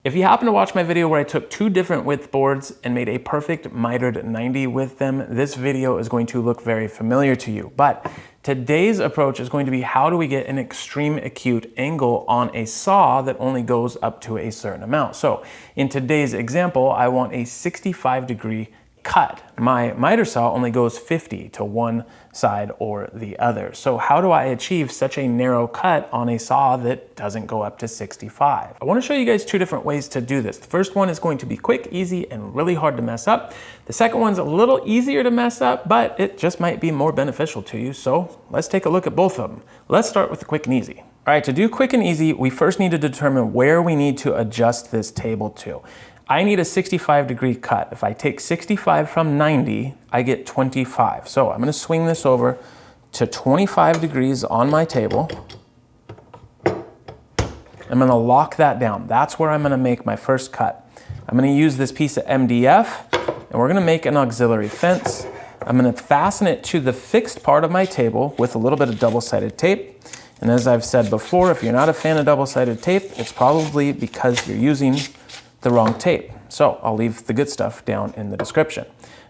If you happen to watch my video where I took two different width boards and made a perfect mitered 90 with them, this video is going to look very familiar to you. But today's approach is going to be how do we get an extreme acute angle on a saw that only goes up to a certain amount. So in today's example, I want a 65-degree cut. My miter saw only goes 50 to one side or the other. So how do I achieve such a narrow cut on a saw that doesn't go up to 65? I want to show you guys two different ways to do this. The first one is going to be quick, easy, and really hard to mess up. The second one's a little easier to mess up, but it just might be more beneficial to you. So let's take a look at both of them. Let's start with the quick and easy. All right, to do quick and easy, we first need to determine where we need to adjust this table to. I need a 65-degree cut. If I take 65 from 90, I get 25. So I'm gonna swing this over to 25 degrees on my table. I'm gonna lock that down. That's where I'm gonna make my first cut. I'm gonna use this piece of MDF, and we're gonna make an auxiliary fence. I'm gonna fasten it to the fixed part of my table with a little bit of double-sided tape. And as I've said before, if you're not a fan of double-sided tape, it's probably because you're using the wrong tape. So I'll leave the good stuff down in the description.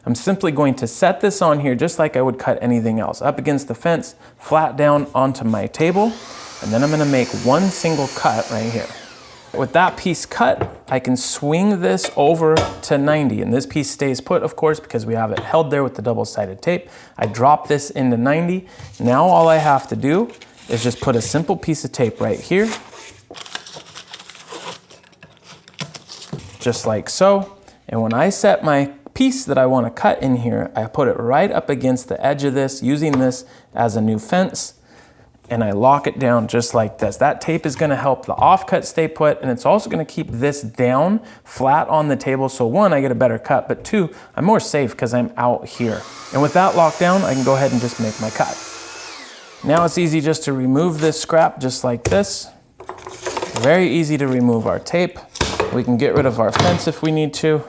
I'm simply going to set this on here just like I would cut anything else, up against the fence, flat down onto my table, and then I'm gonna make one single cut right here. With that piece cut, I can swing this over to 90, and this piece stays put, of course, because we have it held there with the double-sided tape. I drop this into 90. Now all I have to do is just put a simple piece of tape right here, just like so. And when I set my piece that I want to cut in here, I put it right up against the edge of this, using this as a new fence, and I lock it down just like this. That tape is going to help the offcut stay put, and it's also going to keep this down flat on the table. So one, I get a better cut, but two, I'm more safe because I'm out here. And with that locked down, I can go ahead and just make my cut. Now it's easy just to remove this scrap just like this. Very easy to remove our tape. We can get rid of our fence if we need to.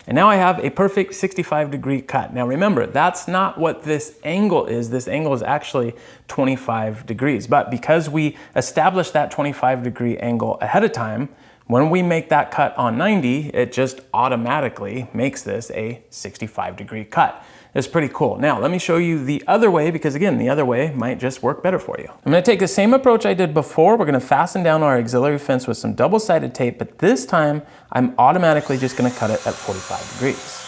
And now I have a perfect 65-degree cut. Now remember, that's not what this angle is. This angle is actually 25 degrees. But because we established that 25-degree angle ahead of time, when we make that cut on 90, it just automatically makes this a 65-degree cut. It's pretty cool. Now, let me show you the other way, because again, the other way might just work better for you. I'm gonna take the same approach I did before. We're gonna fasten down our auxiliary fence with some double-sided tape, but this time, I'm automatically just gonna cut it at 45 degrees.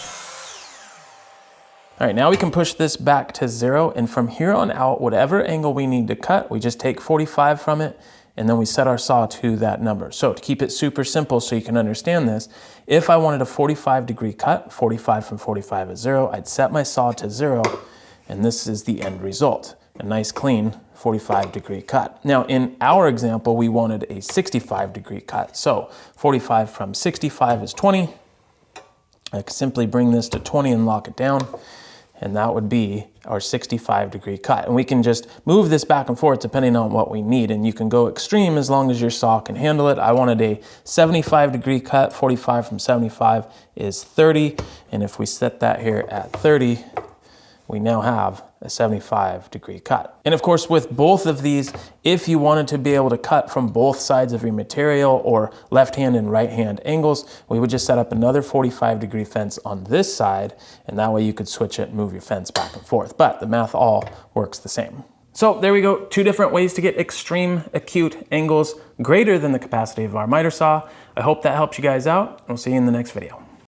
All right, now we can push this back to 0, and from here on out, whatever angle we need to cut, we just take 45 from it, and then we set our saw to that number. So to keep it super simple so you can understand this, if I wanted a 45-degree cut, 45 from 45 is 0, I'd set my saw to 0, and this is the end result. A nice clean 45-degree cut. Now in our example, we wanted a 65-degree cut. So 45 from 65 is 20. I can simply bring this to 20 and lock it down, and that would be our 65-degree cut. And we can just move this back and forth depending on what we need. And you can go extreme as long as your saw can handle it. I wanted a 75-degree cut. 45 from 75 is 30. And if we set that here at 30, we now have a 75-degree cut. And of course, with both of these, if you wanted to be able to cut from both sides of your material or left hand and right hand angles, we would just set up another 45-degree fence on this side, and that way you could switch it and move your fence back and forth. But the math all works the same. So there we go, two different ways to get extreme acute angles greater than the capacity of our miter saw. I hope that helps you guys out, and we'll see you in the next video.